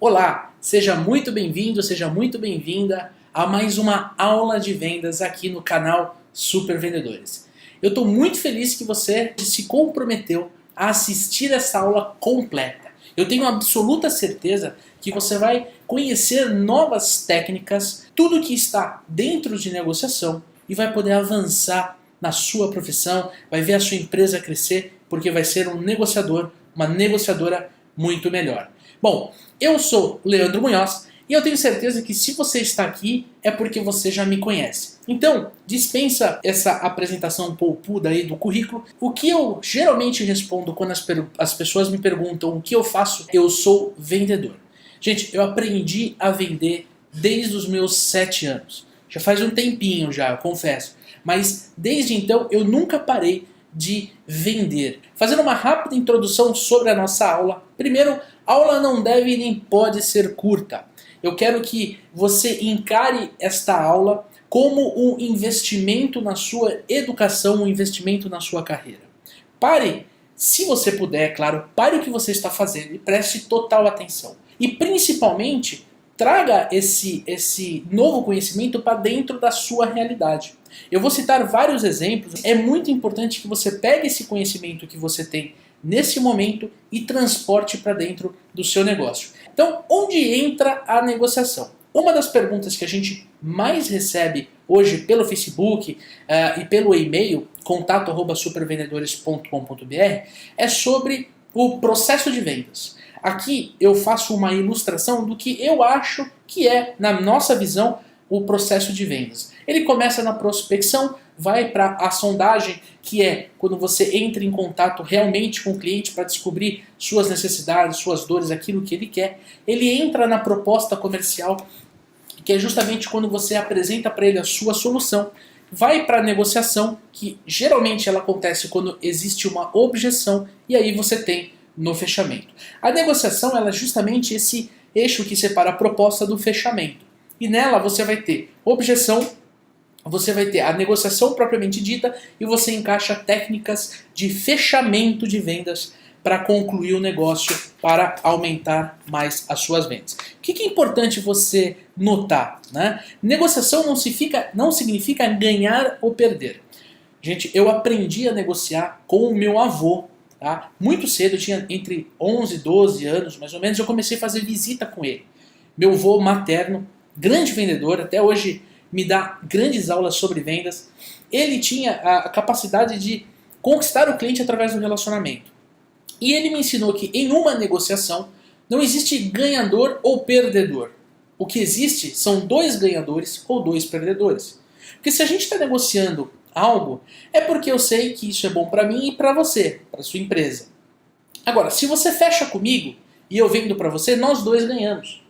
Olá, seja muito bem-vindo, seja muito bem-vinda a mais uma aula de vendas aqui no canal Super Vendedores. Eu estou muito feliz que você se comprometeu a assistir essa aula completa. Eu tenho absoluta certeza que você vai conhecer novas técnicas, tudo que está dentro de negociação e vai poder avançar na sua profissão, vai ver a sua empresa crescer, porque vai ser um negociador, uma negociadora muito melhor. Bom, eu sou Leandro Munhoz e eu tenho certeza que se você está aqui é porque você já me conhece. Então, dispensa essa apresentação poupuda aí do currículo. O que eu geralmente respondo quando as pessoas me perguntam o que eu faço, eu sou vendedor. Gente, eu aprendi a vender desde os meus 7 anos. Já faz um tempinho já, eu confesso. Mas desde então eu nunca parei de vender. Fazendo uma rápida introdução sobre a nossa aula. Primeiro, a aula não deve nem pode ser curta. Eu quero que você encare esta aula como um investimento na sua educação, um investimento na sua carreira. Pare, se você puder, claro, pare o que você está fazendo e preste total atenção. E principalmente, traga esse novo conhecimento para dentro da sua realidade. Eu vou citar vários exemplos. É muito importante que você pegue esse conhecimento que você tem nesse momento e transporte para dentro do seu negócio. Então, onde entra a negociação? Uma das perguntas que a gente mais recebe hoje pelo Facebook e pelo e-mail, contato@supervendedores.com.br, é sobre o processo de vendas. Aqui eu faço uma ilustração do que eu acho que é, na nossa visão, o processo de vendas. Ele começa na prospecção, vai para a sondagem, que é quando você entra em contato realmente com o cliente para descobrir suas necessidades, suas dores, aquilo que ele quer. Ele entra na proposta comercial, que é justamente quando você apresenta para ele a sua solução. Vai para a negociação, que geralmente ela acontece quando existe uma objeção, e aí você tem no fechamento. A negociação ela é justamente esse eixo que separa a proposta do fechamento. E nela você vai ter objeção, você vai ter a negociação propriamente dita e você encaixa técnicas de fechamento de vendas para concluir o negócio, para aumentar mais as suas vendas. O que é importante você notar? Né? Negociação não significa ganhar ou perder. Gente, eu aprendi a negociar com o meu avô. Tá? Muito cedo, eu tinha entre 11 e 12 anos, mais ou menos, eu comecei a fazer visita com ele. Meu avô materno, grande vendedor, até hoje me dá grandes aulas sobre vendas. Ele tinha a capacidade de conquistar o cliente através do relacionamento. E ele me ensinou que em uma negociação não existe ganhador ou perdedor. O que existe são 2 ganhadores ou 2 perdedores. Porque se a gente está negociando algo, é porque eu sei que isso é bom para mim e para você, para sua empresa. Agora, se você fecha comigo e eu vendo para você, nós dois ganhamos.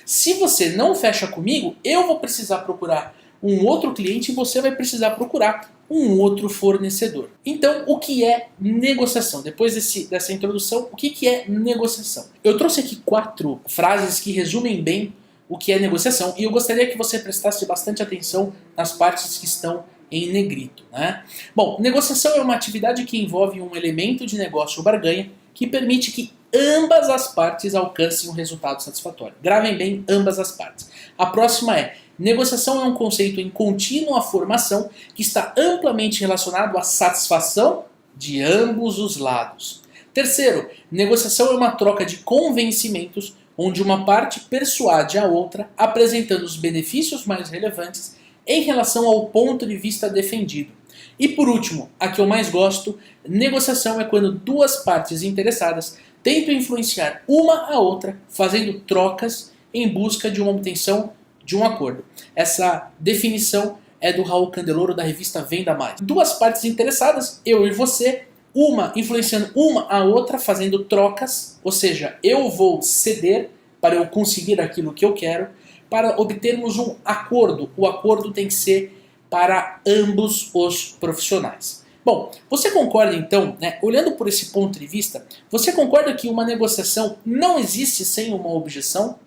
Se você não fecha comigo, eu vou precisar procurar um outro cliente e você vai precisar procurar um outro fornecedor. Então, o que é negociação? Depois dessa introdução, o que é negociação? Eu trouxe aqui 4 frases que resumem bem o que é negociação e eu gostaria que você prestasse bastante atenção nas partes que estão em negrito. Né? Bom, negociação é uma atividade que envolve um elemento de negócio ou barganha que permite que ambas as partes alcancem um resultado satisfatório. Gravem bem ambas as partes. A próxima é: negociação é um conceito em contínua formação que está amplamente relacionado à satisfação de ambos os lados. Terceiro, negociação é uma troca de convencimentos onde uma parte persuade a outra apresentando os benefícios mais relevantes em relação ao ponto de vista defendido. E por último, a que eu mais gosto, negociação é quando 2 partes interessadas tentam influenciar uma a outra, fazendo trocas em busca de uma obtenção de um acordo. Essa definição é do Raul Candeloro, da revista Venda Mais. 2 partes interessadas, eu e você, uma influenciando uma a outra, fazendo trocas, ou seja, eu vou ceder para eu conseguir aquilo que eu quero, para obtermos um acordo. O acordo tem que ser para ambos os profissionais. Bom, você concorda então, né, olhando por esse ponto de vista, você concorda que uma negociação não existe sem uma objeção?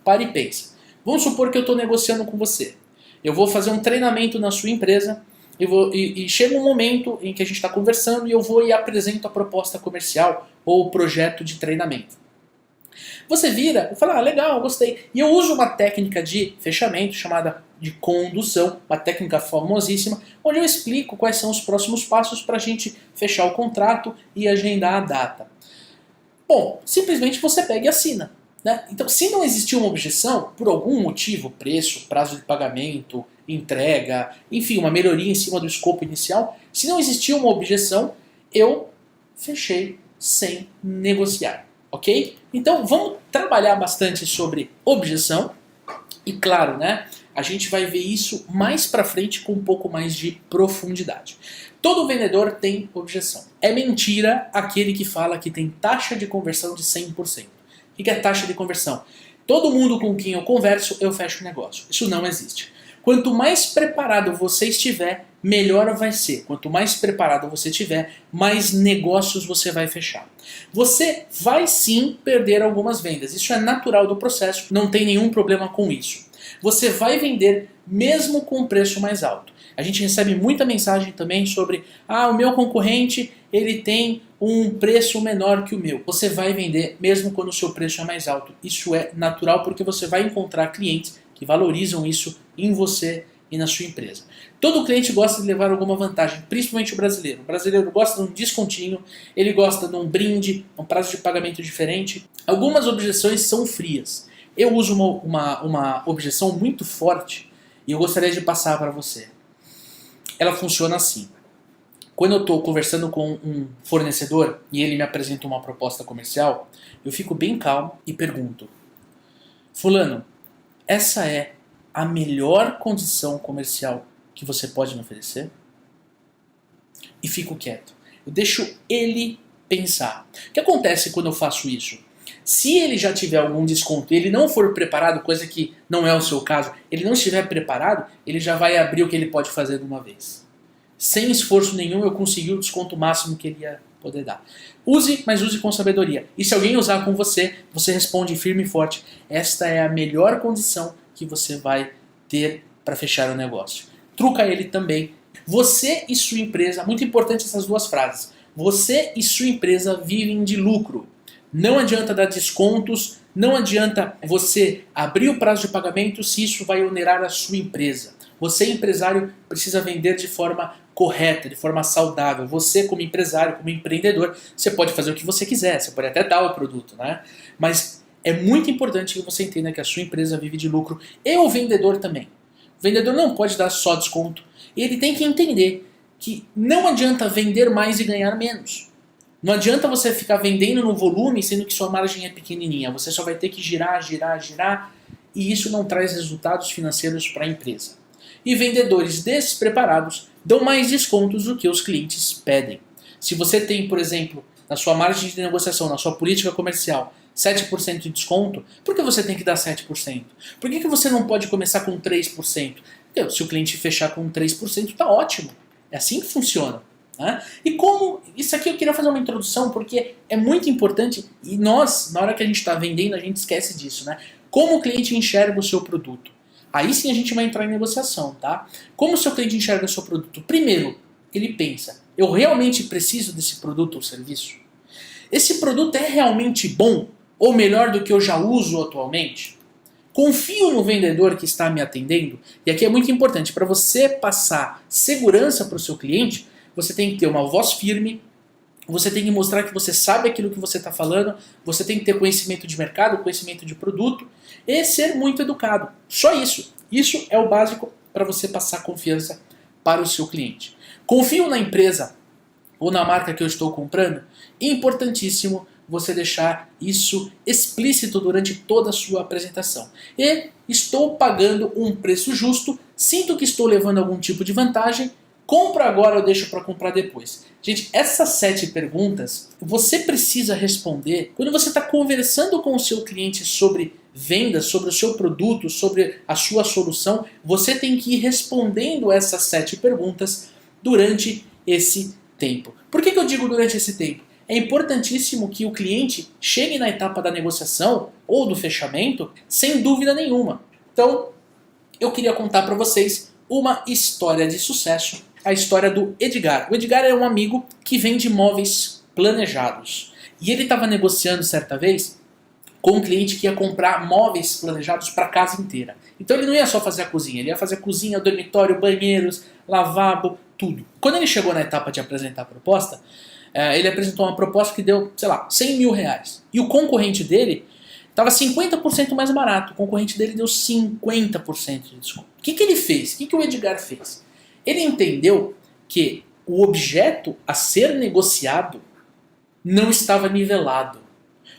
Pare e pense. Vamos supor que eu estou negociando com você. Eu vou fazer um treinamento na sua empresa e chega um momento em que a gente está conversando e eu vou e apresento a proposta comercial ou o projeto de treinamento. Você vira e fala, legal, gostei. E eu uso uma técnica de fechamento chamada de condução, uma técnica famosíssima, onde eu explico quais são os próximos passos para a gente fechar o contrato e agendar a data. Bom, simplesmente você pega e assina. Né? Então, se não existir uma objeção, por algum motivo, preço, prazo de pagamento, entrega, enfim, uma melhoria em cima do escopo inicial, se não existir uma objeção, eu fechei sem negociar. Ok? Então vamos trabalhar bastante sobre objeção e claro, né, a gente vai ver isso mais pra frente com um pouco mais de profundidade. Todo vendedor tem objeção. É mentira aquele que fala que tem taxa de conversão de 100%. O que é taxa de conversão? Todo mundo com quem eu converso, eu fecho o negócio. Isso não existe. Quanto mais preparado você estiver, melhor vai ser. Quanto mais preparado você estiver, mais negócios você vai fechar. Você vai sim perder algumas vendas. Isso é natural do processo, não tem nenhum problema com isso. Você vai vender mesmo com um preço mais alto. A gente recebe muita mensagem também sobre o meu concorrente ele tem um preço menor que o meu. Você vai vender mesmo quando o seu preço é mais alto. Isso é natural porque você vai encontrar clientes que valorizam isso em você e na sua empresa. Todo cliente gosta de levar alguma vantagem, principalmente o brasileiro. O brasileiro gosta de um descontinho, ele gosta de um brinde, um prazo de pagamento diferente. Algumas objeções são frias. Eu uso uma objeção muito forte e eu gostaria de passar para você. Ela funciona assim. Quando eu estou conversando com um fornecedor e ele me apresenta uma proposta comercial, eu fico bem calmo e pergunto: Fulano, essa é a melhor condição comercial que você pode me oferecer? E fico quieto. Eu deixo ele pensar. O que acontece quando eu faço isso? Se ele já tiver algum desconto e ele não for preparado, coisa que não é o seu caso, ele não estiver preparado, ele já vai abrir o que ele pode fazer de uma vez. Sem esforço nenhum eu consegui o desconto máximo que ele ia poder dar. Use, mas use com sabedoria. E se alguém usar com você, você responde firme e forte. Esta é a melhor condição que você vai ter para fechar o negócio. Truca ele também. Você e sua empresa, muito importante essas duas frases. Você e sua empresa vivem de lucro. Não adianta dar descontos, não adianta você abrir o prazo de pagamento se isso vai onerar a sua empresa. Você, empresário, precisa vender de forma correta, de forma saudável. Você, como empresário, como empreendedor, você pode fazer o que você quiser, você pode até dar o produto, né? Mas é muito importante que você entenda que a sua empresa vive de lucro e o vendedor também. O vendedor não pode dar só desconto. Ele tem que entender que não adianta vender mais e ganhar menos. Não adianta você ficar vendendo no volume sendo que sua margem é pequenininha. Você só vai ter que girar, girar, girar e isso não traz resultados financeiros para a empresa. E vendedores despreparados dão mais descontos do que os clientes pedem. Se você tem, por exemplo, na sua margem de negociação, na sua política comercial, 7% de desconto, por que você tem que dar 7%? Por que você não pode começar com 3%? Porque se o cliente fechar com 3%, está ótimo. É assim que funciona. Né? E como, isso aqui eu queria fazer uma introdução porque é muito importante e nós, na hora que a gente está vendendo, a gente esquece disso. Né? Como o cliente enxerga o seu produto? Aí sim a gente vai entrar em negociação. Tá? Como o seu cliente enxerga o seu produto? Primeiro, ele pensa, eu realmente preciso desse produto ou serviço? Esse produto é realmente bom ou melhor do que eu já uso atualmente? Confio no vendedor que está me atendendo? E aqui é muito importante, para você passar segurança para o seu cliente, você tem que ter uma voz firme, você tem que mostrar que você sabe aquilo que você está falando, você tem que ter conhecimento de mercado, conhecimento de produto e ser muito educado. Só isso. Isso é o básico para você passar confiança para o seu cliente. Confio na empresa ou na marca que eu estou comprando? Importantíssimo você deixar isso explícito durante toda a sua apresentação. E estou pagando um preço justo, sinto que estou levando algum tipo de vantagem, compro agora ou deixo para comprar depois? Gente, essas 7 perguntas você precisa responder quando você está conversando com o seu cliente sobre vendas, sobre o seu produto, sobre a sua solução. Você tem que ir respondendo essas 7 perguntas durante esse tempo. Por que eu digo durante esse tempo? É importantíssimo que o cliente chegue na etapa da negociação ou do fechamento sem dúvida nenhuma. Então, eu queria contar para vocês uma história de sucesso, a história do Edgar. O Edgar é um amigo que vende móveis planejados. E ele estava negociando certa vez com um cliente que ia comprar móveis planejados para a casa inteira. Então ele não ia só fazer a cozinha, ele ia fazer a cozinha, dormitório, banheiros, lavabo, tudo. Quando ele chegou na etapa de apresentar a proposta, ele apresentou uma proposta que deu, sei lá, 100 mil reais. E o concorrente dele estava 50% mais barato. O concorrente dele deu 50% de desconto. O que ele fez? O que o Edgar fez? Ele entendeu que o objeto a ser negociado não estava nivelado.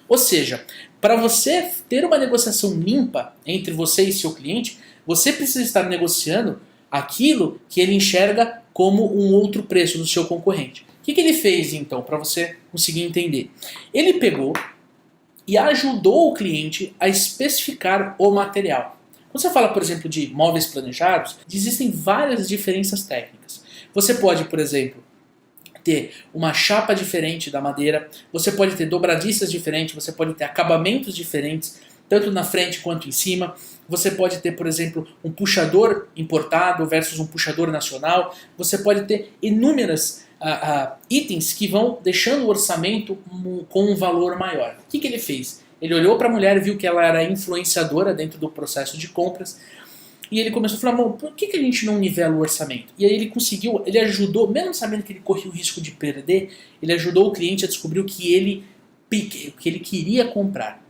Ou seja, para você ter uma negociação limpa entre você e seu cliente, você precisa estar negociando aquilo que ele enxerga como um outro preço do seu concorrente. O que ele fez então, para você conseguir entender? Ele pegou e ajudou o cliente a especificar o material. Quando você fala, por exemplo, de móveis planejados, existem várias diferenças técnicas. Você pode, por exemplo, ter uma chapa diferente da madeira, você pode ter dobradiças diferentes, você pode ter acabamentos diferentes, tanto na frente quanto em cima. Você pode ter, por exemplo, um puxador importado versus um puxador nacional. Você pode ter inúmeras itens que vão deixando o orçamento com um valor maior. O que ele fez? Ele olhou para a mulher, viu que ela era influenciadora dentro do processo de compras, e ele começou a falar, por que a gente não nivela o orçamento? E aí ele conseguiu, ele ajudou, mesmo sabendo que ele corria o risco de perder, ele ajudou o cliente a descobrir o que ele queria comprar.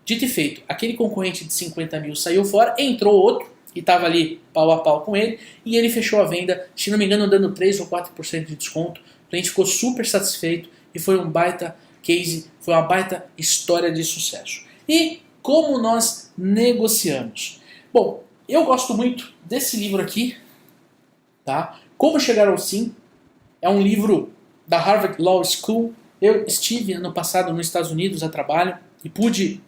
Dito e feito, aquele concorrente de 50 mil saiu fora, entrou outro, e estava ali pau a pau com ele, e ele fechou a venda, se não me engano, dando 3 ou 4% de desconto. O cliente ficou super satisfeito, e foi um baita case, foi uma baita história de sucesso. E como nós negociamos? Bom, eu gosto muito desse livro aqui, tá? Como Chegar ao Sim. É um livro da Harvard Law School. Eu estive ano passado nos Estados Unidos a trabalho e pude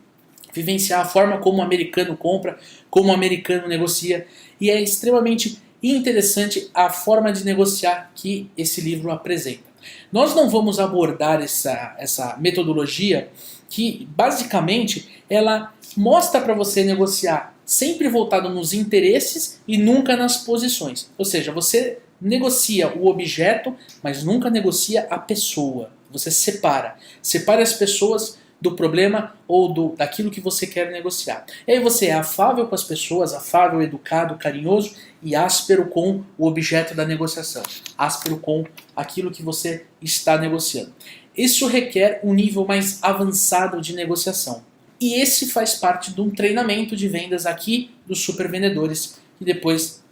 vivenciar a forma como o americano compra, como o americano negocia. E é extremamente interessante a forma de negociar que esse livro apresenta. Nós não vamos abordar essa metodologia que, basicamente, ela mostra para você negociar sempre voltado nos interesses e nunca nas posições. Ou seja, você negocia o objeto, mas nunca negocia a pessoa. Você separa. Separa as pessoas do problema ou daquilo que você quer negociar. E aí você é afável com as pessoas, afável, educado, carinhoso e áspero com o objeto da negociação. Áspero com aquilo que você está negociando. Isso requer um nível mais avançado de negociação. E esse faz parte de um treinamento de vendas aqui dos super vendedores, que depois,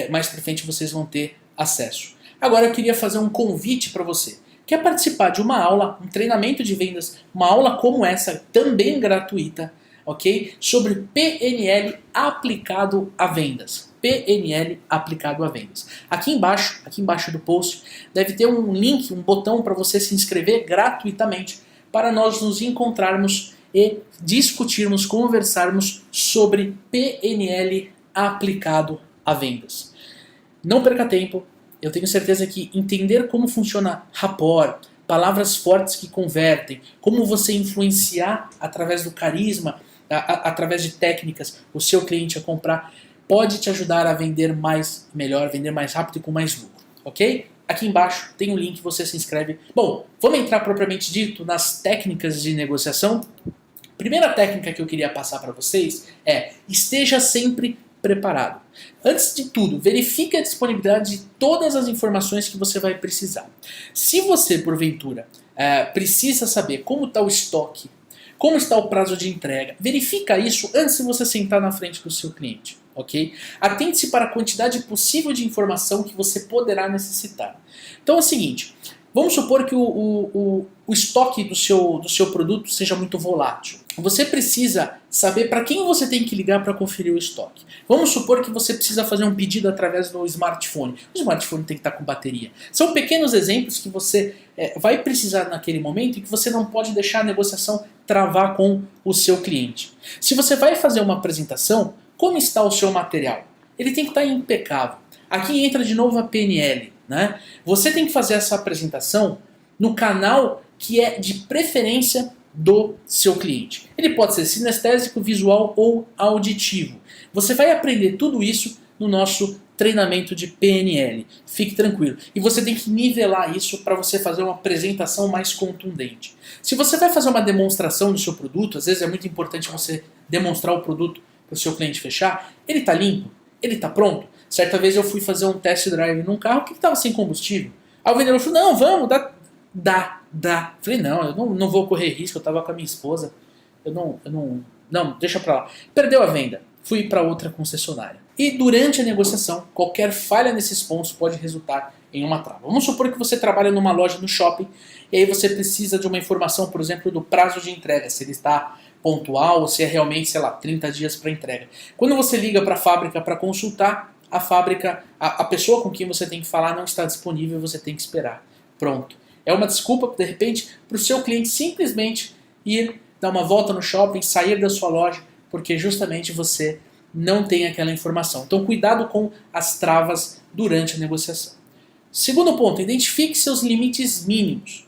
mais pra frente, vocês vão ter acesso. Agora eu queria fazer um convite para você. Quer participar de uma aula, um treinamento de vendas, uma aula como essa, também gratuita, ok? Sobre PNL aplicado a vendas. PNL aplicado a vendas. Aqui embaixo do post, deve ter um link, um botão para você se inscrever gratuitamente para nós nos encontrarmos e discutirmos, conversarmos sobre PNL aplicado a vendas. Não perca tempo. Eu tenho certeza que entender como funciona rapport, palavras fortes que convertem, como você influenciar através do carisma, através de técnicas, o seu cliente a comprar, pode te ajudar a vender mais, melhor, vender mais rápido e com mais lucro, ok? Aqui embaixo tem um link, você se inscreve. Bom, vamos entrar propriamente dito nas técnicas de negociação. Primeira técnica que eu queria passar para vocês é: esteja sempre preparado. Antes de tudo, verifique a disponibilidade de todas as informações que você vai precisar. Se você, porventura, precisa saber como está o estoque, como está o prazo de entrega, verifica isso antes de você sentar na frente do seu cliente, ok? Atente-se para a quantidade possível de informação que você poderá necessitar. Então é o seguinte, vamos supor que o estoque do seu produto seja muito volátil. Você precisa saber para quem você tem que ligar para conferir o estoque. Vamos supor que você precisa fazer um pedido através do smartphone. O smartphone tem que estar com bateria. São pequenos exemplos que você vai precisar naquele momento e que você não pode deixar a negociação travar com o seu cliente. Se você vai fazer uma apresentação, como está o seu material? Ele tem que estar impecável. Aqui entra de novo a PNL, né? Você tem que fazer essa apresentação no canal que é de preferência do seu cliente. Ele pode ser sinestésico, visual ou auditivo. Você vai aprender tudo isso no nosso treinamento de PNL. Fique tranquilo. E você tem que nivelar isso para você fazer uma apresentação mais contundente. Se você vai fazer uma demonstração do seu produto, às vezes é muito importante você demonstrar o produto para o seu cliente fechar. Ele está limpo? Ele está pronto? Certa vez eu fui fazer um test drive num carro que estava sem combustível. Aí o vendedor falou, não, vamos, dá. Falei, não, eu não vou correr risco, eu estava com a minha esposa. Não, deixa pra lá. Perdeu a venda. Fui para outra concessionária. E durante a negociação, qualquer falha nesses pontos pode resultar em uma trava. Vamos supor que você trabalha numa loja no shopping e aí você precisa de uma informação, por exemplo, do prazo de entrega, se ele está pontual ou se é realmente, sei lá, 30 dias para entrega. Quando você liga para a fábrica para consultar, a fábrica, a pessoa com quem você tem que falar não está disponível, você tem que esperar. Pronto. É uma desculpa, de repente, para o seu cliente simplesmente ir dar uma volta no shopping, sair da sua loja, porque justamente você não tem aquela informação. Então cuidado com as travas durante a negociação. Segundo ponto, identifique seus limites mínimos.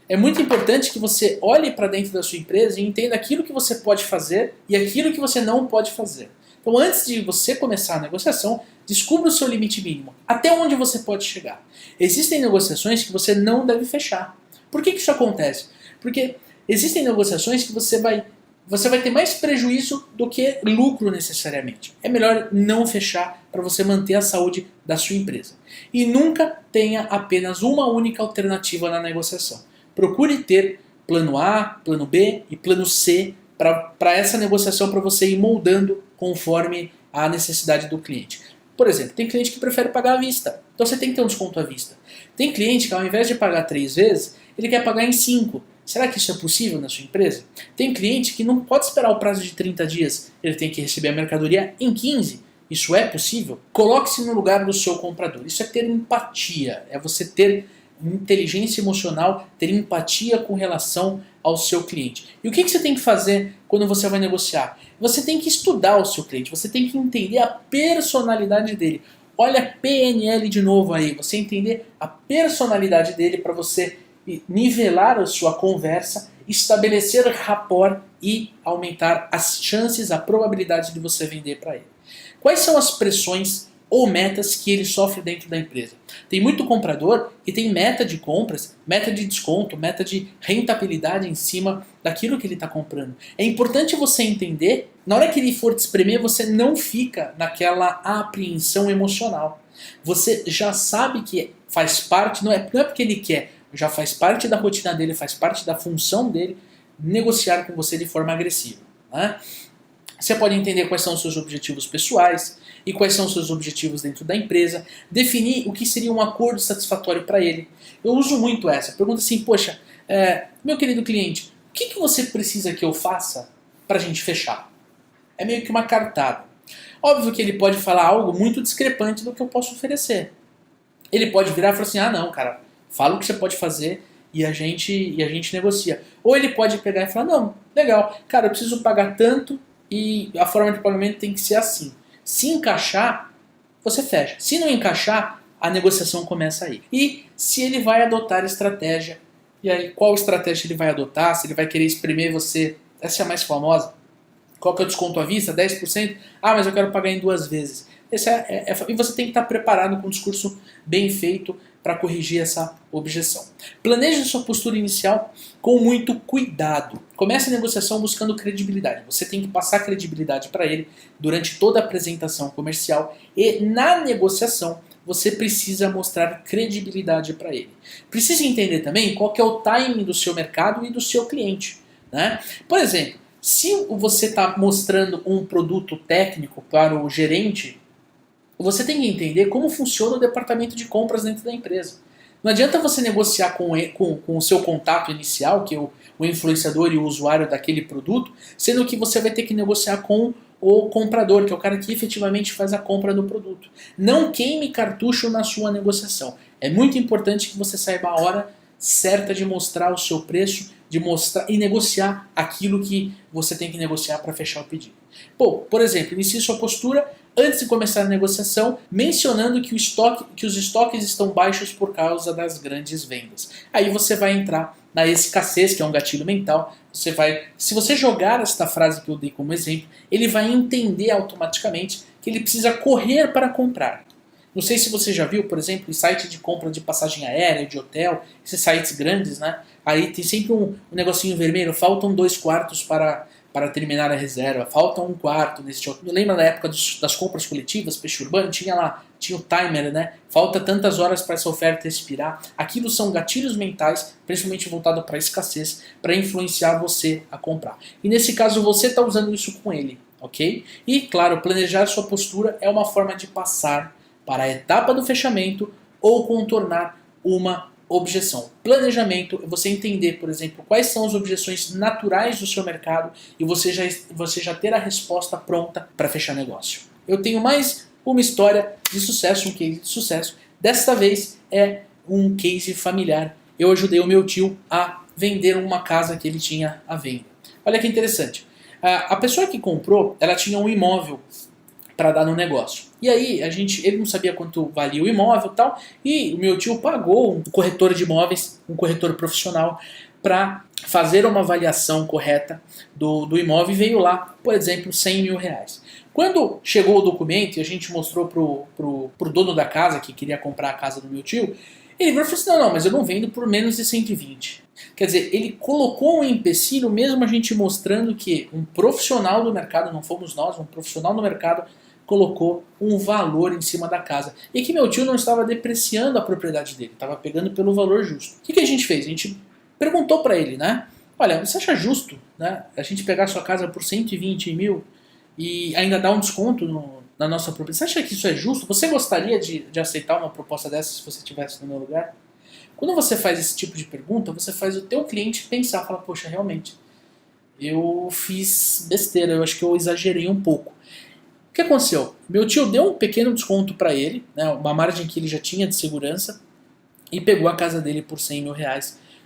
É muito importante que você olhe para dentro da sua empresa e entenda aquilo que você pode fazer e aquilo que você não pode fazer. Então antes de você começar a negociação, descubra o seu limite mínimo. Até onde você pode chegar. Existem negociações que você não deve fechar. Por que isso acontece? Porque existem negociações que você vai ter mais prejuízo do que lucro necessariamente. É melhor não fechar para você manter a saúde da sua empresa. E nunca tenha apenas uma única alternativa na negociação. Procure ter plano A, plano B e plano C para essa negociação, para você ir moldando conforme a necessidade do cliente. Por exemplo, tem cliente que prefere pagar à vista. Então você tem que ter um desconto à vista. Tem cliente que ao invés de pagar 3 vezes, ele quer pagar em 5. Será que isso é possível na sua empresa? Tem cliente que não pode esperar o prazo de 30 dias, ele tem que receber a mercadoria em 15. Isso é possível? Coloque-se no lugar do seu comprador. Isso é ter empatia, é você ter inteligência emocional, ter empatia com relação ao seu cliente. E o que você tem que fazer quando você vai negociar? Você tem que estudar o seu cliente, você tem que entender a personalidade dele. Olha a PNL de novo aí, você entender a personalidade dele para você nivelar a sua conversa, estabelecer rapport e aumentar as chances, a probabilidade de você vender para ele. Quais são as pressões ou metas que ele sofre dentro da empresa? Tem muito comprador que tem meta de compras, meta de desconto, meta de rentabilidade em cima daquilo que ele está comprando. É importante você entender, na hora que ele for te espremer, você não fica naquela apreensão emocional. Você já sabe que faz parte, não é porque ele quer, já faz parte da rotina dele, faz parte da função dele negociar com você de forma agressiva. Né? Você pode entender quais são os seus objetivos pessoais e quais são os seus objetivos dentro da empresa, definir o que seria um acordo satisfatório para ele. Eu uso muito essa. Pergunta assim, poxa, meu querido cliente, o que você precisa que eu faça para a gente fechar? É meio que uma cartada. Óbvio que ele pode falar algo muito discrepante do que eu posso oferecer. Ele pode virar e falar assim, não, cara, fala o que você pode fazer e a gente negocia. Ou ele pode pegar e falar, não, legal, cara, eu preciso pagar tanto e a forma de pagamento tem que ser assim. Se encaixar, você fecha. Se não encaixar, a negociação começa aí. E se ele vai adotar estratégia, e aí qual estratégia ele vai adotar, se ele vai querer espremer você, essa é a mais famosa. Qual que é o desconto à vista? 10%? Mas eu quero pagar em 2 vezes. E você tem que estar preparado com um discurso bem feito para corrigir essa objeção. Planeje sua postura inicial com muito cuidado. Comece a negociação buscando credibilidade. Você tem que passar credibilidade para ele durante toda a apresentação comercial e na negociação você precisa mostrar credibilidade para ele. Precisa entender também qual que é o timing do seu mercado e do seu cliente. Né? Por exemplo, se você está mostrando um produto técnico para o gerente, você tem que entender como funciona o departamento de compras dentro da empresa. Não adianta você negociar com o seu contato inicial, que é o influenciador e o usuário daquele produto, sendo que você vai ter que negociar com o comprador, que é o cara que efetivamente faz a compra do produto. Não queime cartucho na sua negociação. É muito importante que você saiba a hora certa de mostrar o seu preço, de mostrar e negociar aquilo que você tem que negociar para fechar o pedido. Por exemplo, inicie sua postura antes de começar a negociação, mencionando que os estoques estão baixos por causa das grandes vendas. Aí você vai entrar na escassez, que é um gatilho mental. Se você jogar esta frase que eu dei como exemplo, ele vai entender automaticamente que ele precisa correr para comprar. Não sei se você já viu, por exemplo, em site de compra de passagem aérea, de hotel, esses sites grandes, né? Aí tem sempre um negocinho vermelho, faltam 2 quartos para terminar a reserva, falta 1 quarto nesse hotel. Lembra na época das compras coletivas, peixe urbano, tinha lá, tinha o timer, né? Falta tantas horas para essa oferta expirar. Aquilo são gatilhos mentais, principalmente voltado para a escassez, para influenciar você a comprar. E nesse caso você está usando isso com ele, ok? E claro, planejar sua postura é uma forma de passar para a etapa do fechamento ou contornar uma objeção. Planejamento é você entender, por exemplo, quais são as objeções naturais do seu mercado e você já ter a resposta pronta para fechar negócio. Eu tenho mais uma história de sucesso, um case de sucesso. Desta vez é um case familiar. Eu ajudei o meu tio a vender uma casa que ele tinha à venda. Olha que interessante. A pessoa que comprou, ela tinha um imóvel para dar no negócio. E aí, ele não sabia quanto valia o imóvel e tal, e o meu tio pagou um corretor de imóveis, um corretor profissional, para fazer uma avaliação correta do imóvel e veio lá, por exemplo, R$100 mil. Quando chegou o documento e a gente mostrou pro dono da casa, que queria comprar a casa do meu tio, ele falou assim, não, mas eu não vendo por menos de 120. Quer dizer, ele colocou um empecilho, mesmo a gente mostrando que um profissional do mercado, não fomos nós, um profissional do mercado colocou um valor em cima da casa. E que meu tio não estava depreciando a propriedade dele, estava pegando pelo valor justo. O que a gente fez? A gente perguntou para ele, né? Olha, você acha justo, né, a gente pegar a sua casa por 120 mil e ainda dar um desconto na nossa propriedade? Você acha que isso é justo? Você gostaria de aceitar uma proposta dessa se você estivesse no meu lugar? Quando você faz esse tipo de pergunta, você faz o teu cliente pensar, falar, poxa, realmente, eu fiz besteira, eu acho que eu exagerei um pouco. O que aconteceu? Meu tio deu um pequeno desconto para ele, né, uma margem que ele já tinha de segurança, e pegou a casa dele por R$100 mil.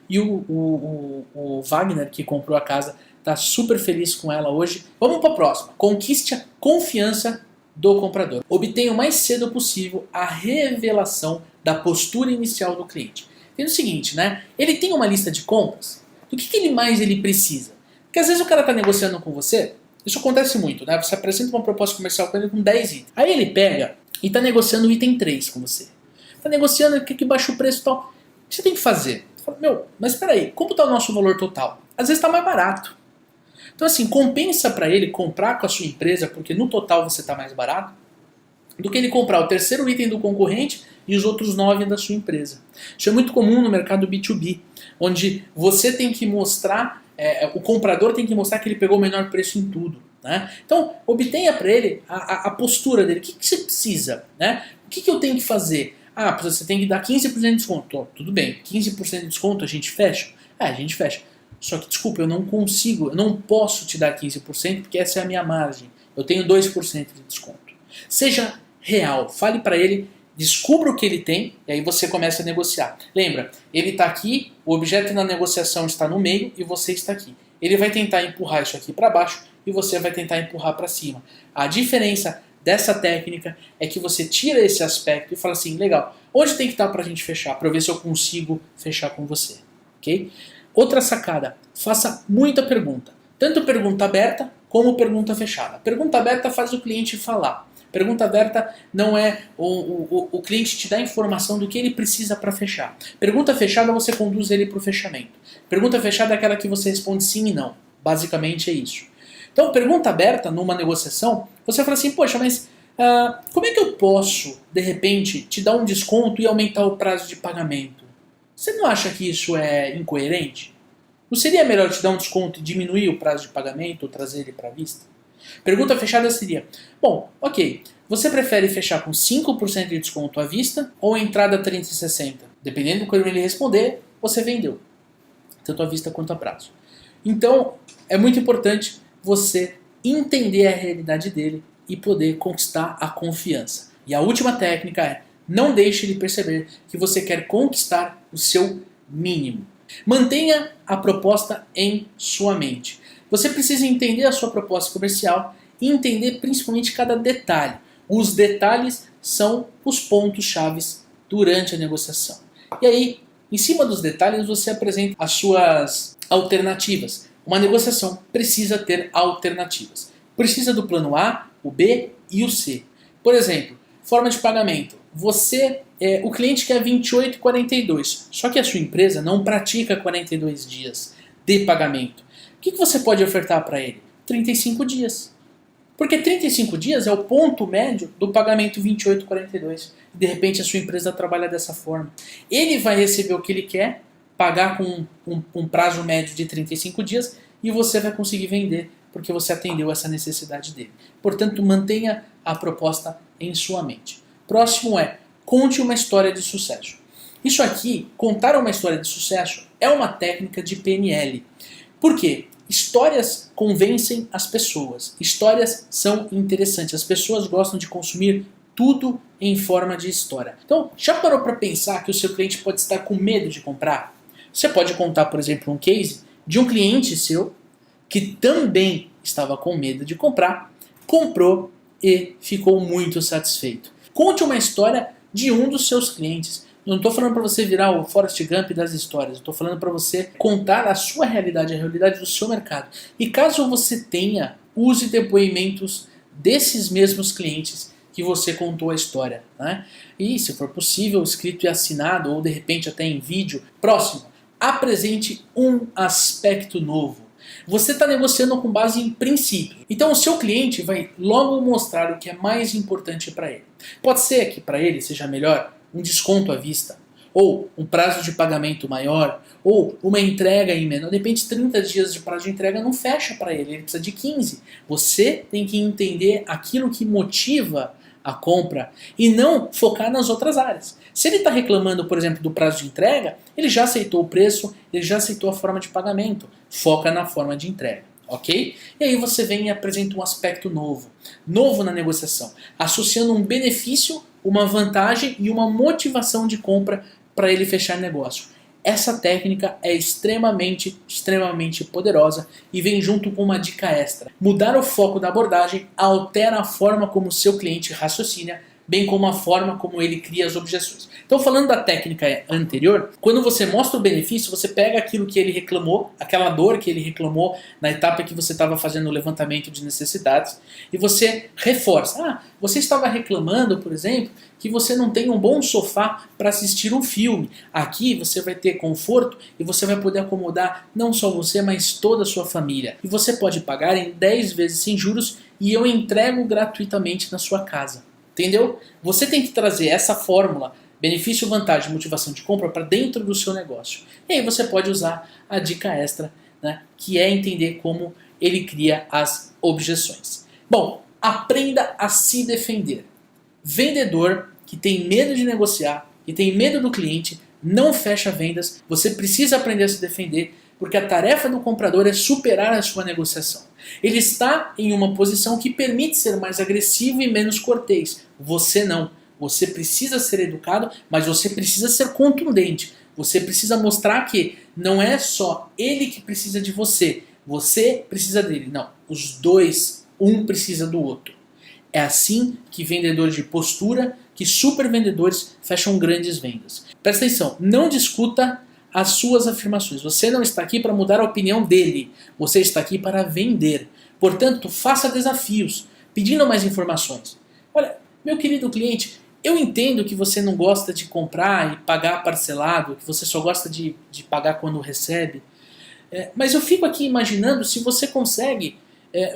E o Wagner, que comprou a casa, está super feliz com ela hoje. Vamos para a próxima. Conquiste a confiança do comprador. Obtenha o mais cedo possível a revelação da postura inicial do cliente. Tem o seguinte, né? Ele tem uma lista de compras. Do que ele precisa? Porque às vezes o cara está negociando com você. Isso acontece muito, né? Você apresenta uma proposta comercial com ele com 10 itens. Aí ele pega e está negociando o item 3 com você. Está negociando, quer que baixa o preço e tal. O que você tem que fazer? Você fala, mas espera aí, como está o nosso valor total? Às vezes está mais barato. Então assim, compensa para ele comprar com a sua empresa, porque no total você está mais barato, do que ele comprar o terceiro item do concorrente e os outros 9 da sua empresa. Isso é muito comum no mercado B2B, onde você tem que mostrar, o comprador tem que mostrar que ele pegou o menor preço em tudo. Né? Então, obtenha para ele a postura dele. O que você precisa? Né? O que eu tenho que fazer? Ah, você tem que dar 15% de desconto. Oh, tudo bem, 15% de desconto a gente fecha? A gente fecha. Só que, desculpa, eu não consigo, eu não posso te dar 15% porque essa é a minha margem. Eu tenho 2% de desconto. Seja real, fale para ele, descubra o que ele tem e aí você começa a negociar. Lembra, ele está aqui, o objeto na negociação está no meio e você está aqui. Ele vai tentar empurrar isso aqui para baixo e você vai tentar empurrar para cima. A diferença dessa técnica é que você tira esse aspecto e fala assim, legal, onde tem que estar para a gente fechar? Para eu ver se eu consigo fechar com você. Okay? Outra sacada, faça muita pergunta. Tanto pergunta aberta como pergunta fechada. Pergunta aberta faz o cliente falar. Pergunta aberta não é o cliente te dá informação do que ele precisa para fechar. Pergunta fechada você conduz ele para o fechamento. Pergunta fechada é aquela que você responde sim e não. Basicamente é isso. Então, pergunta aberta numa negociação, você fala assim, poxa, mas como é que eu posso, de repente, te dar um desconto e aumentar o prazo de pagamento? Você não acha que isso é incoerente? Não seria melhor te dar um desconto e diminuir o prazo de pagamento ou trazer ele para a vista? Pergunta fechada seria, bom, ok, você prefere fechar com 5% de desconto à vista ou entrada 30 e 60? Dependendo do que ele responder, você vendeu, tanto à vista quanto a prazo. Então, é muito importante você entender a realidade dele e poder conquistar a confiança. E a última técnica é, não deixe ele perceber que você quer conquistar o seu mínimo. Mantenha a proposta em sua mente. Você precisa entender a sua proposta comercial e entender principalmente cada detalhe. Os detalhes são os pontos-chave durante a negociação. E aí, em cima dos detalhes, você apresenta as suas alternativas. Uma negociação precisa ter alternativas. Precisa do plano A, o B e o C. Por exemplo, Forma de pagamento. O cliente quer 28 e 42, só que a sua empresa não pratica 42 dias de pagamento. O que você pode ofertar para ele? 35 dias. Porque 35 dias é o ponto médio do pagamento 28 e 42. De repente a sua empresa trabalha dessa forma. Ele vai receber o que ele quer, pagar com um prazo médio de 35 dias e você vai conseguir vender porque você atendeu essa necessidade dele. Portanto, mantenha a proposta em sua mente. Próximo é, conte uma história de sucesso. Isso aqui, contar uma história de sucesso, é uma técnica de PNL. Por quê? Histórias convencem as pessoas. Histórias são interessantes. As pessoas gostam de consumir tudo em forma de história. Então, já parou para pensar que o seu cliente pode estar com medo de comprar? Você pode contar, por exemplo, um case de um cliente seu que também estava com medo de comprar, comprou e ficou muito satisfeito. Conte uma história de um dos seus clientes. Eu não estou falando para você virar o Forrest Gump das histórias. Estou falando para você contar a sua realidade, a realidade do seu mercado. E caso você tenha, use depoimentos desses mesmos clientes que você contou a história, né? E, se for possível, escrito e assinado, ou de repente até em vídeo. Próximo, apresente um aspecto novo. Você está negociando com base em princípios. Então o seu cliente vai logo mostrar o que é mais importante para ele. Pode ser que para ele seja melhor um desconto à vista, ou um prazo de pagamento maior, ou uma entrega em menor. De repente 30 dias de prazo de entrega não fecha para ele, ele precisa de 15. Você tem que entender aquilo que motiva a compra e não focar nas outras áreas. Se ele está reclamando, por exemplo, do prazo de entrega, ele já aceitou o preço, ele já aceitou a forma de pagamento. Foca na forma de entrega, ok? E aí você vem e apresenta um aspecto novo na negociação, associando um benefício, uma vantagem e uma motivação de compra para ele fechar negócio. Essa técnica é extremamente poderosa e vem junto com uma dica extra. Mudar o foco da abordagem altera a forma como o seu cliente raciocina, bem como a forma como ele cria as objeções. Então, falando da técnica anterior, quando você mostra o benefício, você pega aquilo que ele reclamou, aquela dor que ele reclamou na etapa que você estava fazendo o levantamento de necessidades, e você reforça. Você estava reclamando, por exemplo, que você não tem um bom sofá para assistir um filme. Aqui você vai ter conforto e você vai poder acomodar não só você, mas toda a sua família. E você pode pagar em 10 vezes sem juros e eu entrego gratuitamente na sua casa. Entendeu? Você tem que trazer essa fórmula, benefício, vantagem, motivação de compra para dentro do seu negócio. E aí você pode usar a dica extra, né, que é entender como ele cria as objeções. Bom, aprenda a se defender. Vendedor que tem medo de negociar, que tem medo do cliente, não fecha vendas. Você precisa aprender a se defender, porque a tarefa do comprador é superar a sua negociação. Ele está em uma posição que permite ser mais agressivo e menos cortês. Você não. Você precisa ser educado, mas você precisa ser contundente. Você precisa mostrar que não é só ele que precisa de você. Você precisa dele. Não. Os dois, um precisa do outro. É assim que vendedores de postura, que super vendedores fecham grandes vendas. Presta atenção, não discuta as suas afirmações. Você não está aqui para mudar a opinião dele. Você está aqui para vender. Portanto, faça desafios, pedindo mais informações. Olha, meu querido cliente, eu entendo que você não gosta de comprar e pagar parcelado, que você só gosta de pagar quando recebe. Mas eu fico aqui imaginando se você consegue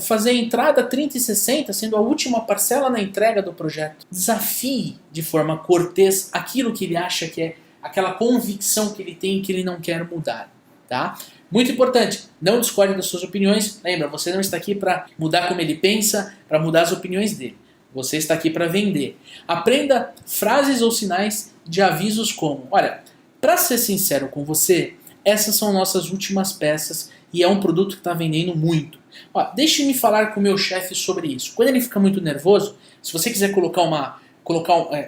fazer a entrada 30 e 60, sendo a última parcela na entrega do projeto. Desafie de forma cortês aquilo que ele acha que é aquela convicção que ele tem e que ele não quer mudar, tá? Muito importante, não discorde das suas opiniões. Lembra, você não está aqui para mudar como ele pensa, para mudar as opiniões dele. Você está aqui para vender. Aprenda frases ou sinais de avisos como: olha, para ser sincero com você, essas são nossas últimas peças e é um produto que está vendendo muito. Deixe-me falar com o meu chefe sobre isso. Quando ele fica muito nervoso, se você quiser colocar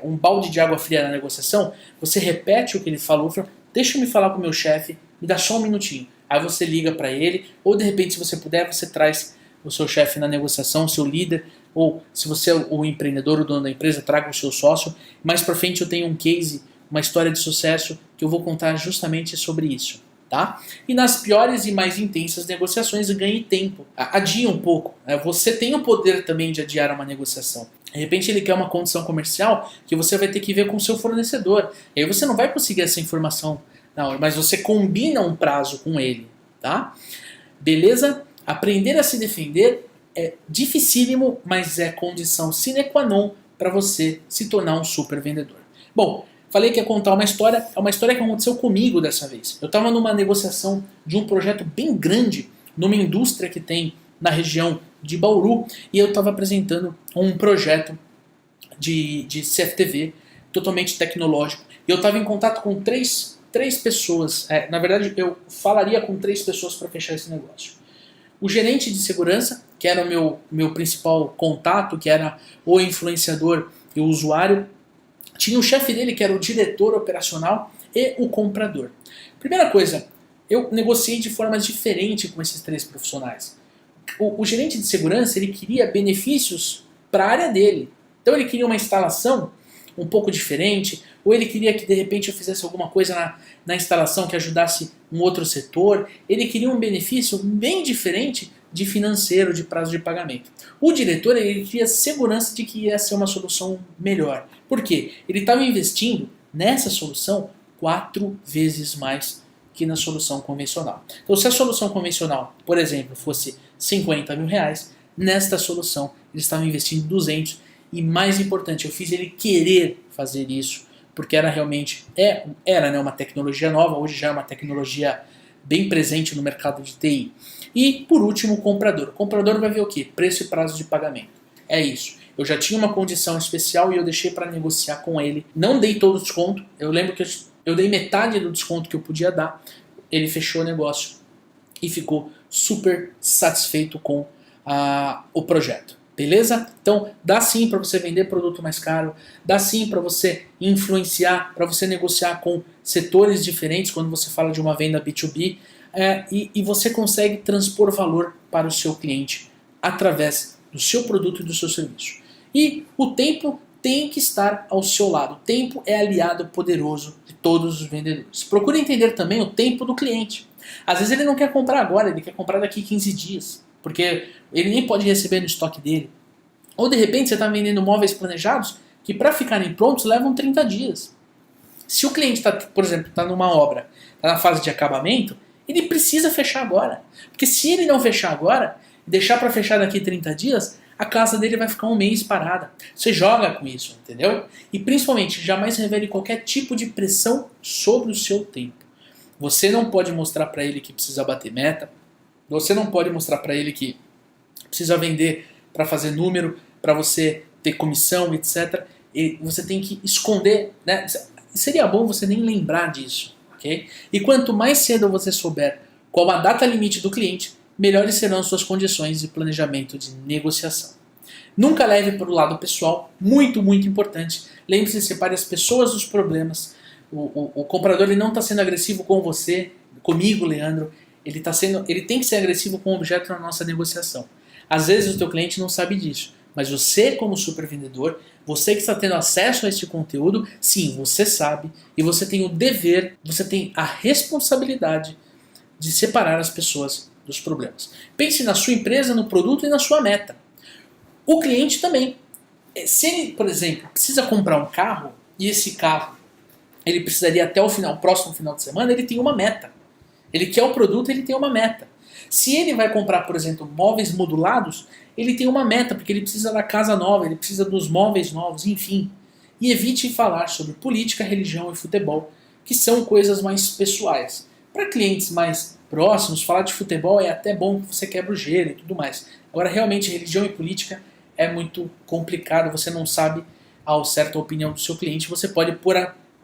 um balde de água fria na negociação, você repete o que ele falou, fala, deixa-me falar com o meu chefe, me dá só um minutinho. Aí você liga para ele, ou de repente, se você puder, você traz o seu chefe na negociação, o seu líder, ou se você é o empreendedor, o dono da empresa, traga o seu sócio. Mais para frente eu tenho um case, uma história de sucesso, que eu vou contar justamente sobre isso. tá? E nas piores e mais intensas negociações, ganhe tempo. Adie um pouco. Né? Você tem o poder também de adiar uma negociação. De repente ele quer uma condição comercial que você vai ter que ver com o seu fornecedor. E aí você não vai conseguir essa informação na hora, mas você combina um prazo com ele, tá? Beleza? Aprender a se defender é dificílimo, mas é condição sine qua non para você se tornar um super vendedor. Bom, falei que ia contar uma história, é uma história que aconteceu comigo dessa vez. Eu estava numa negociação de um projeto bem grande, numa indústria que tem na região de Bauru, e eu estava apresentando um projeto de CFTV totalmente tecnológico. E eu estava em contato com três pessoas, na verdade eu falaria com 3 pessoas para fechar esse negócio. O gerente de segurança, que era o meu principal contato, que era o influenciador e o usuário. Tinha o chefe dele, que era o diretor operacional, e o comprador. Primeira coisa, eu negociei de formas diferentes com esses 3 profissionais. O gerente de segurança, ele queria benefícios para a área dele. Então ele queria uma instalação um pouco diferente, ou ele queria que de repente eu fizesse alguma coisa na instalação que ajudasse um outro setor. Ele queria um benefício bem diferente de financeiro, de prazo de pagamento. O diretor, ele queria segurança de que ia ser uma solução melhor. Por quê? Ele estava investindo nessa solução 4 vezes mais que na solução convencional. Então, se a solução convencional, por exemplo, fosse 50 mil reais, nesta solução eles estavam investindo 200. E mais importante, eu fiz ele querer fazer isso, porque era realmente, era uma tecnologia nova, hoje já é uma tecnologia bem presente no mercado de TI. E, por último, o comprador. O comprador vai ver o quê? Preço e prazo de pagamento. É isso. Eu já tinha uma condição especial e eu deixei para negociar com ele. Não dei todo o desconto. Eu lembro que eu dei metade do desconto que eu podia dar. Ele fechou o negócio e ficou super satisfeito com o projeto. Beleza? Então, dá sim para você vender produto mais caro, dá sim para você influenciar, para você negociar com setores diferentes quando você fala de uma venda B2B, e você consegue transpor valor para o seu cliente através do seu produto e do seu serviço. E o tempo tem que estar ao seu lado. O tempo é aliado poderoso de todos os vendedores. Procure entender também o tempo do cliente. Às vezes ele não quer comprar agora, ele quer comprar daqui 15 dias. Porque ele nem pode receber no estoque dele. Ou de repente você está vendendo móveis planejados que para ficarem prontos levam 30 dias. Se o cliente está, por exemplo, está numa obra, está na fase de acabamento, ele precisa fechar agora. Porque se ele não fechar agora, deixar para fechar daqui 30 dias, a casa dele vai ficar um mês parada. Você joga com isso, entendeu? E principalmente, jamais revele qualquer tipo de pressão sobre o seu tempo. Você não pode mostrar para ele que precisa bater meta. Você não pode mostrar para ele que precisa vender para fazer número, para você ter comissão, etc. E você tem que esconder, né? Seria bom você nem lembrar disso, ok? E quanto mais cedo você souber qual a data limite do cliente, melhores serão suas condições de planejamento de negociação. Nunca leve para o lado pessoal, muito, muito importante. Lembre-se, separe as pessoas dos problemas. O comprador ele não está sendo agressivo com você, comigo, Leandro. Ele tem que ser agressivo com o objeto na nossa negociação. Às vezes o teu cliente não sabe disso, mas você como super vendedor, você que está tendo acesso a esse conteúdo, sim, você sabe e você tem o dever, você tem a responsabilidade de separar as pessoas dos problemas. Pense na sua empresa, no produto e na sua meta. O cliente também. Se ele, por exemplo, precisa comprar um carro e esse carro ele precisaria até o próximo final de semana, ele tem uma meta. Ele quer o produto, ele tem uma meta. Se ele vai comprar, por exemplo, móveis modulados, ele tem uma meta, porque ele precisa da casa nova, ele precisa dos móveis novos, enfim. E evite falar sobre política, religião e futebol, que são coisas mais pessoais. Para clientes mais próximos, falar de futebol é até bom que você quebra o gelo e tudo mais. Agora, realmente, religião e política é muito complicado, você não sabe ao certo a opinião do seu cliente, você pode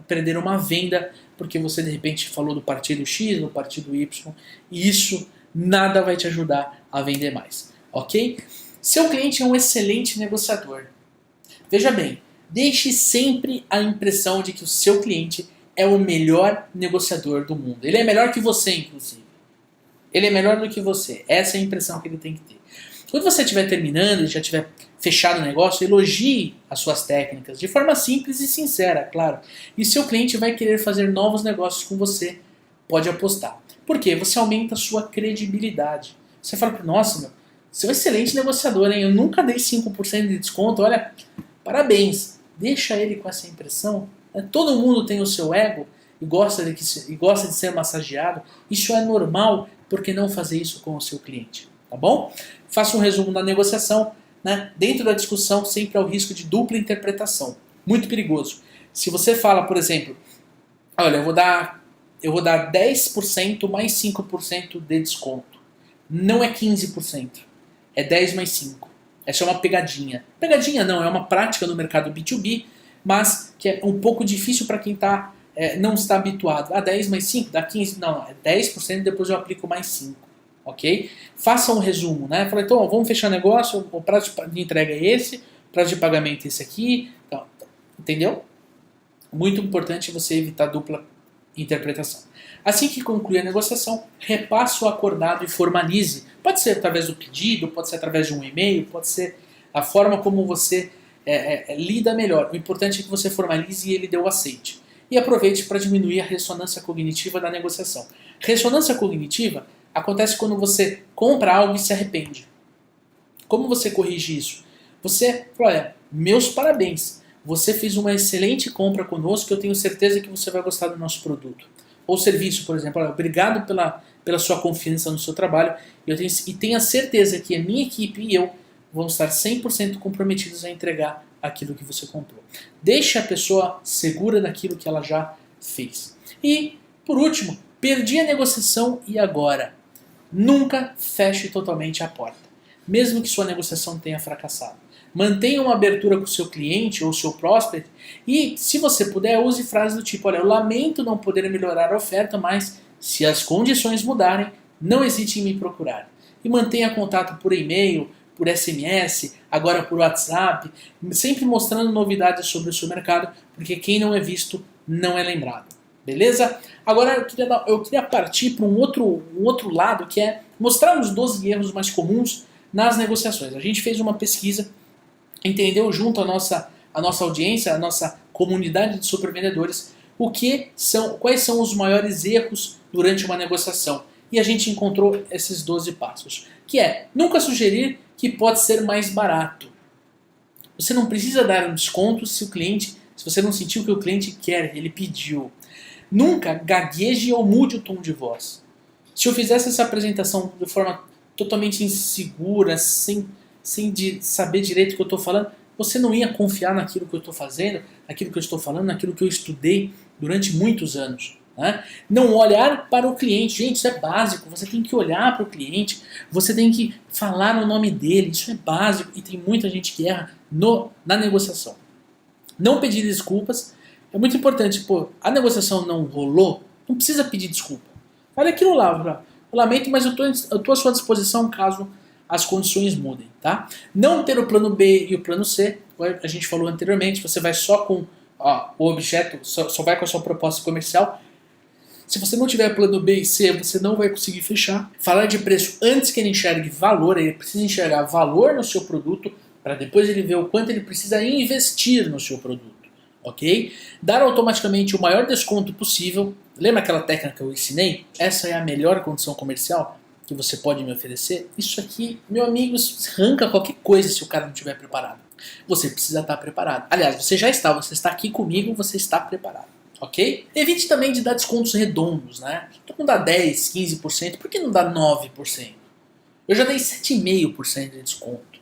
perder uma venda porque você de repente falou do partido X, do partido Y, e isso nada vai te ajudar a vender mais, ok? Seu cliente é um excelente negociador. Veja bem, deixe sempre a impressão de que o seu cliente é o melhor negociador do mundo. Ele é melhor que você, inclusive. Ele é melhor do que você. Essa é a impressão que ele tem que ter. Quando você estiver terminando e já tiver fechado o negócio, elogie as suas técnicas, de forma simples e sincera, claro. E seu cliente vai querer fazer novos negócios com você, pode apostar. Por quê? Você aumenta a sua credibilidade. Você fala, nossa, meu, você é um excelente negociador, hein? Eu nunca dei 5% de desconto, olha, parabéns. Deixa ele com essa impressão. Todo mundo tem o seu ego e gosta de ser massageado. Isso é normal, por que não fazer isso com o seu cliente? Tá bom? Faça um resumo da negociação. Né? Dentro da discussão sempre há o risco de dupla interpretação. Muito perigoso. Se você fala, por exemplo, olha, eu vou dar 10% mais 5% de desconto. Não é 15%. É 10 mais 5. Essa é uma pegadinha. Pegadinha não, é uma prática no mercado B2B, mas que é um pouco difícil para quem não está habituado. 10 mais 5 dá 15. Não, é 10% e depois eu aplico mais 5. Ok? Faça um resumo. Né? Fala, então, vamos fechar negócio, o prazo de entrega é esse, o prazo de pagamento é esse aqui. Então, entendeu? Muito importante você evitar dupla interpretação. Assim que concluir a negociação, repasse o acordado e formalize. Pode ser através do pedido, pode ser através de um e-mail, pode ser a forma como você lida melhor. O importante é que você formalize e ele dê o aceite. E aproveite para diminuir a ressonância cognitiva da negociação. Ressonância cognitiva acontece quando você compra algo e se arrepende. Como você corrige isso? Você fala, olha, meus parabéns. Você fez uma excelente compra conosco, eu tenho certeza que você vai gostar do nosso produto. Ou serviço, por exemplo. Olha, obrigado pela sua confiança no seu trabalho e tenha certeza que a minha equipe e eu vamos estar 100% comprometidos a entregar aquilo que você comprou. Deixe a pessoa segura daquilo que ela já fez. E, por último, perdi a negociação e agora? Nunca feche totalmente a porta, mesmo que sua negociação tenha fracassado. Mantenha uma abertura com o seu cliente ou seu prospect e, se você puder, use frases do tipo, olha, eu lamento não poder melhorar a oferta, mas se as condições mudarem, não hesite em me procurar. E mantenha contato por e-mail, por SMS, agora por WhatsApp, sempre mostrando novidades sobre o seu mercado, porque quem não é visto não é lembrado. Beleza? Agora eu queria partir para um outro lado, que é mostrar os 12 erros mais comuns nas negociações. A gente fez uma pesquisa, entendeu junto à nossa audiência, à nossa comunidade de supervendedores, quais são os maiores erros durante uma negociação. E a gente encontrou esses 12 passos, que é nunca sugerir que pode ser mais barato. Você não precisa dar um desconto se você não sentiu que o cliente quer, ele pediu. Nunca gagueje ou mude o tom de voz. Se eu fizesse essa apresentação de forma totalmente insegura, sem saber direito o que eu estou falando, você não ia confiar naquilo que eu estou fazendo, naquilo que eu estou falando, naquilo que eu estudei durante muitos anos. Né? Não olhar para o cliente. Gente, isso é básico. Você tem que olhar para o cliente, você tem que falar o nome dele. Isso é básico e tem muita gente que erra na negociação. Não pedir desculpas. É muito importante. Pô, a negociação não rolou, não precisa pedir desculpa. Olha aquilo lá. Eu lamento, mas eu estou à sua disposição caso as condições mudem. Tá? Não ter o plano B e o plano C. A gente falou anteriormente, você vai só com o objeto, só vai com a sua proposta comercial. Se você não tiver plano B e C, você não vai conseguir fechar. Falar de preço antes que ele enxergue valor, ele precisa enxergar valor no seu produto para depois ele ver o quanto ele precisa investir no seu produto. Ok? Dar automaticamente o maior desconto possível. Lembra aquela técnica que eu ensinei? Essa é a melhor condição comercial que você pode me oferecer. Isso aqui, meu amigo, arranca qualquer coisa se o cara não estiver preparado. Você precisa estar preparado. Aliás, você está aqui comigo, você está preparado. Ok? Evite também de dar descontos redondos, né? Todo mundo dá 10, 15%, por que não dá 9%? Eu já dei 7,5% de desconto.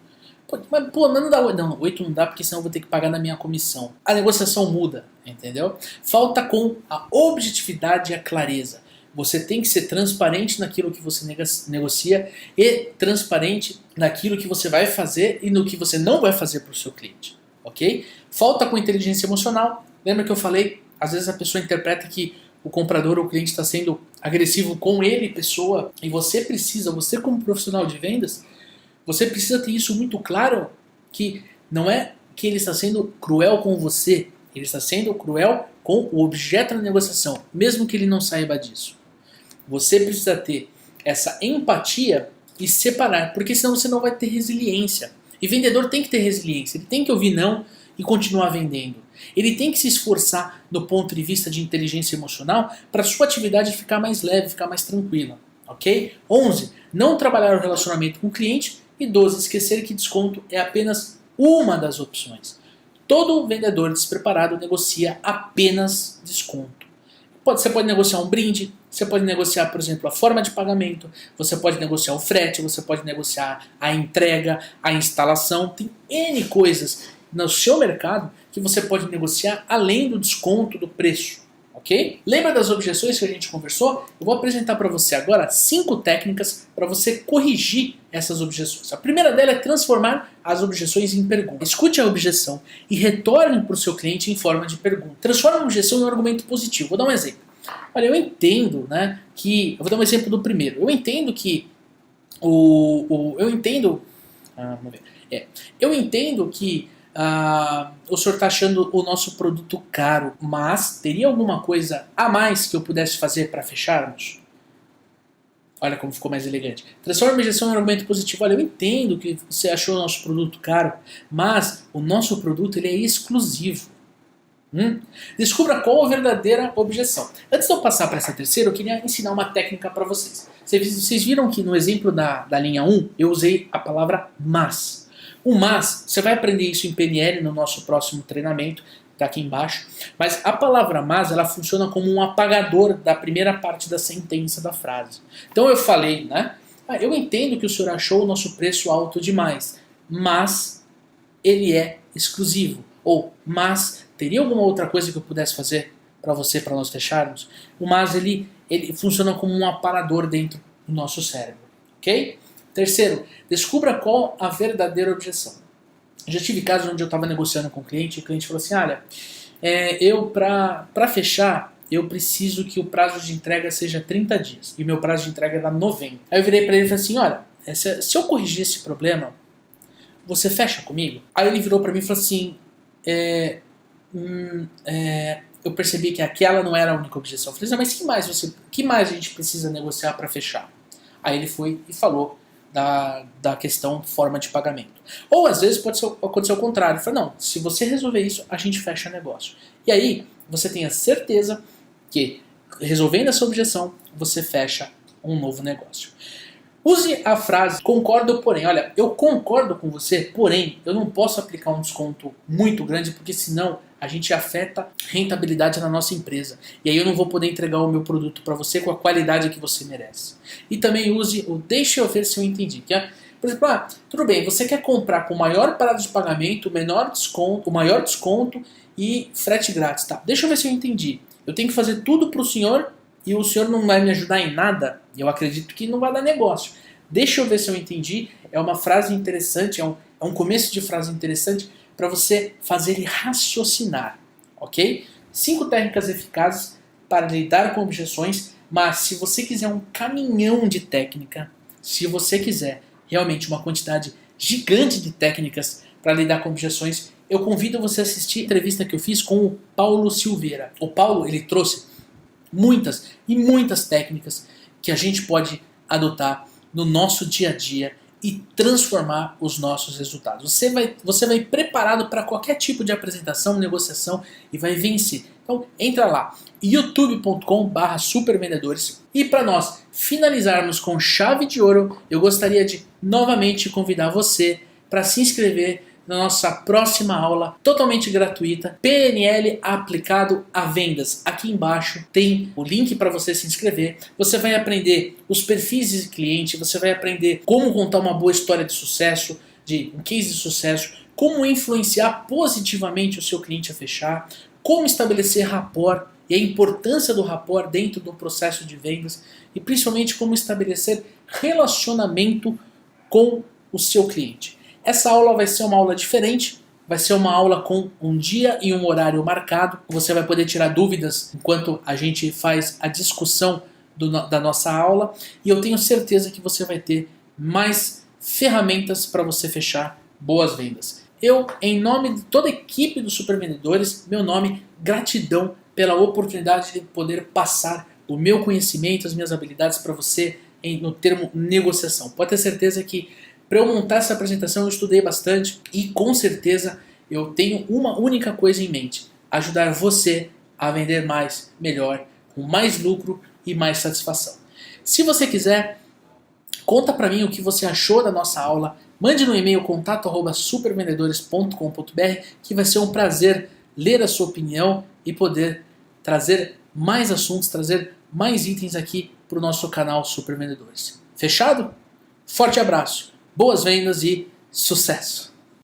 Mas não dá 8%. Não, 8% não dá porque senão eu vou ter que pagar na minha comissão. A negociação muda, entendeu? Falta com a objetividade e a clareza. Você tem que ser transparente naquilo que você negocia e transparente naquilo que você vai fazer e no que você não vai fazer para o seu cliente. Ok? Falta com inteligência emocional. Lembra que eu falei? Às vezes a pessoa interpreta que o comprador ou o cliente está sendo agressivo com ele, pessoa, e você como profissional de vendas, você precisa ter isso muito claro, que não é que ele está sendo cruel com você, ele está sendo cruel com o objeto da negociação, mesmo que ele não saiba disso. Você precisa ter essa empatia e separar, porque senão você não vai ter resiliência. E vendedor tem que ter resiliência, ele tem que ouvir não, e continuar vendendo. Ele tem que se esforçar do ponto de vista de inteligência emocional para sua atividade ficar mais leve, ficar mais tranquila. Ok? 11. Não trabalhar o relacionamento com o cliente. E 12. Esquecer que desconto é apenas uma das opções. Todo vendedor despreparado negocia apenas desconto. Você pode negociar um brinde, você pode negociar, por exemplo, a forma de pagamento, você pode negociar o frete, você pode negociar a entrega, a instalação. Tem N coisas no seu mercado que você pode negociar além do desconto do preço. Ok? Lembra das objeções que a gente conversou? Eu vou apresentar para você agora 5 técnicas para você corrigir essas objeções. A primeira delas é transformar as objeções em perguntas. Escute a objeção e retorne para o seu cliente em forma de pergunta. Transforme a objeção em um argumento positivo. Vou dar um exemplo. Olha, eu entendo, né, que... Eu vou dar um exemplo do primeiro. Eu entendo que eu entendo... vamos ver. Eu entendo que o senhor está achando o nosso produto caro, mas teria alguma coisa a mais que eu pudesse fazer para fecharmos? Olha como ficou mais elegante. Transforma a objeção em um argumento positivo. Olha, eu entendo que você achou o nosso produto caro, mas o nosso produto ele é exclusivo. Descubra qual a verdadeira objeção. Antes de eu passar para essa terceira, eu queria ensinar uma técnica para vocês. Vocês viram que no exemplo da linha 1, eu usei a palavra mas. O mas, você vai aprender isso em PNL no nosso próximo treinamento, está aqui embaixo. Mas a palavra mas, ela funciona como um apagador da primeira parte da sentença da frase. Então eu falei, né? Eu entendo que o senhor achou o nosso preço alto demais, mas ele é exclusivo. Ou, mas teria alguma outra coisa que eu pudesse fazer para você, para nós fecharmos? O mas, ele funciona como um aparador dentro do nosso cérebro. Ok? Terceiro, descubra qual a verdadeira objeção. Eu já tive casos onde eu estava negociando com o cliente e o cliente falou assim, olha, eu para fechar, eu preciso que o prazo de entrega seja 30 dias. E o meu prazo de entrega era 90. Aí eu virei para ele e falei assim, olha, se eu corrigir esse problema, você fecha comigo? Aí ele virou para mim e falou assim, eu percebi que aquela não era a única objeção. Eu falei assim, mas que mais a gente precisa negociar para fechar? Aí ele foi e falou da questão forma de pagamento. Ou às vezes pode acontecer o contrário. Fala, não, se você resolver isso, a gente fecha negócio. E aí você tem a certeza que resolvendo essa objeção, você fecha um novo negócio. Use a frase concordo, porém. Olha, eu concordo com você, porém eu não posso aplicar um desconto muito grande porque senão a gente afeta a rentabilidade na nossa empresa. E aí eu não vou poder entregar o meu produto para você com a qualidade que você merece. E também use o deixa eu ver se eu entendi. Que é, por exemplo, tudo bem, você quer comprar com maior prazo de pagamento, o maior desconto e frete grátis. Tá, deixa eu ver se eu entendi. Eu tenho que fazer tudo para o senhor e o senhor não vai me ajudar em nada? Eu acredito que não vai dar negócio. Deixa eu ver se eu entendi. É uma frase interessante, é um começo de frase interessante para você fazer ele raciocinar, ok? 5 técnicas eficazes para lidar com objeções, mas se você quiser um caminhão de técnica, se você quiser realmente uma quantidade gigante de técnicas para lidar com objeções, eu convido você a assistir a entrevista que eu fiz com o Paulo Silveira. O Paulo, ele trouxe muitas e muitas técnicas que a gente pode adotar no nosso dia a dia e transformar os nossos resultados. Você vai preparado para qualquer tipo de apresentação, negociação e vai vencer. Então entra lá, youtube.com/supervendedores. E para nós finalizarmos com chave de ouro, eu gostaria de novamente convidar você para se inscrever na nossa próxima aula totalmente gratuita, PNL aplicado a vendas. Aqui embaixo tem o link para você se inscrever. Você vai aprender os perfis de cliente, você vai aprender como contar uma boa história de sucesso, um case de sucesso, como influenciar positivamente o seu cliente a fechar, como estabelecer rapport e a importância do rapport dentro do processo de vendas e principalmente como estabelecer relacionamento com o seu cliente. Essa aula vai ser uma aula diferente, vai ser uma aula com um dia e um horário marcado. Você vai poder tirar dúvidas enquanto a gente faz a discussão da nossa aula. E eu tenho certeza que você vai ter mais ferramentas para você fechar boas vendas. Eu, em nome de toda a equipe dos Supervendedores, meu nome, gratidão pela oportunidade de poder passar o meu conhecimento, as minhas habilidades para você no termo negociação. Pode ter certeza que para eu montar essa apresentação eu estudei bastante e com certeza eu tenho uma única coisa em mente: ajudar você a vender mais, melhor, com mais lucro e mais satisfação. Se você quiser, conta pra mim o que você achou da nossa aula. Mande no e-mail contato@supervendedores.com.br, que vai ser um prazer ler a sua opinião e poder trazer mais assuntos, trazer mais itens aqui para o nosso canal Super Vendedores. Fechado? Forte abraço, boas vendas e sucesso!